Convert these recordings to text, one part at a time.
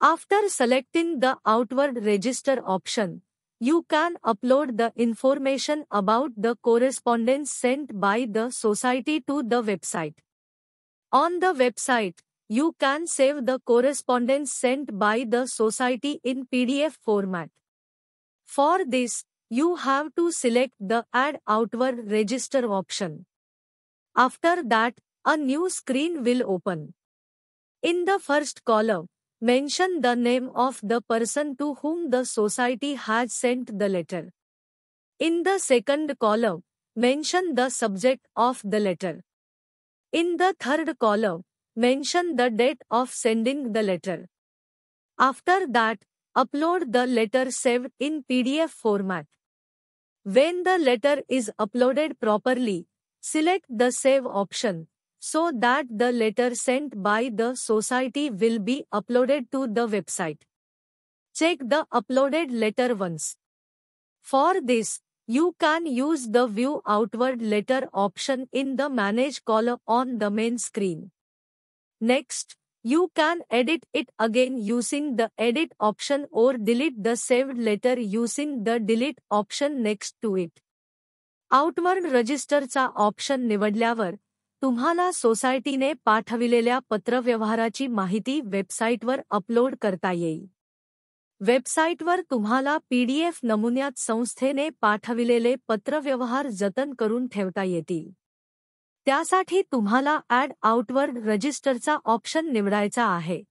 After selecting the outward register option, you can upload the information about the correspondence sent by the society to the website. On the website, you can save the correspondence sent by the society in PDF format. For this, you have to select the Add Outward Register option. After that, a new screen will open. In the first column, mention the name of the person to whom the society has sent the letter. In the second column, mention the subject of the letter. In the third column, mention the date of sending the letter. After that, upload the letter saved in PDF format. When the letter is uploaded properly, select the Save option, so that the letter sent by the society will be uploaded to the website. Check the uploaded letter once. For this, you can use the View Outward Letter option in the Manage column on the main screen. Next, you can edit it again using the Edit option or delete the saved letter using the Delete option next to it. Outward Registerचा option निवडल्यावर तुम्हाला सोसायटीने पाठविलेल्या पत्रव्यवहाराची माहिती वेबसाईटवर upload करता येईल. वेबसाईटवर तुम्हाला PDF नमुन्यात संस्थेने पाठविलेले पत्रव्यवहार जतन करून ठेवता येतील. त्यासाठी तुम्हाला ॲड आउटवर्ड रजिस्टरचा ऑप्शन निवडायचा आहे.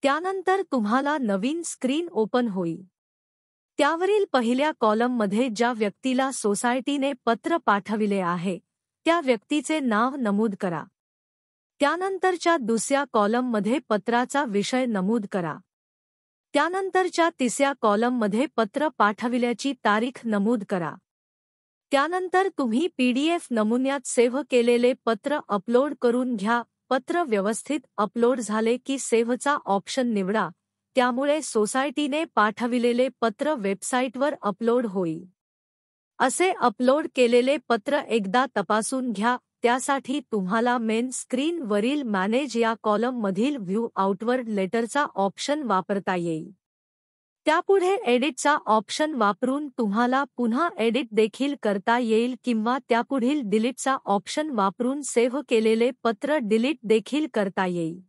त्यानंतर तुम्हाला नवीन स्क्रीन ओपन होईल. त्यावरील पहिल्या कॉलममध्ये ज्या व्यक्तीला सोसायटीने पत्र पाठविले आहे, त्या व्यक्तीचे नाव नमूद करा. त्यानंतरच्या दुसऱ्या कॉलममध्ये पत्राचा विषय नमूद करा. त्यानंतरच्या तिसऱ्या कॉलममध्ये पत्र पाठविल्याची तारीख नमूद करा. त्यानंतर तुम्ही PDF नमुन्यात सेव्ह केलेले पत्र अपलोड करून घ्या. पत्र व्यवस्थित अपलोड झाले की सेव्हचा ऑप्शन निवडा. त्यामुळे सोसायटीने पाठविलेले पत्र वेबसाईटवर अपलोड होईल. असे अपलोड केलेले पत्र एकदा तपासून घ्या. त्यासाठी तुम्हाला मेन स्क्रीन वरील मॅनेज या कॉलम मधील व्ह्यू आउटवर्ड लेटरचा ऑप्शन वापरता येईल. त्यापुढे एडिटचा ऑप्शन वापरून तुम्हाला पुन्हा एडिट देखील करता येईल किंवा त्यापुढील डिलीटचा ऑप्शन वापरून सेव्ह केलेले पत्र डिलीट देखील करता येईल.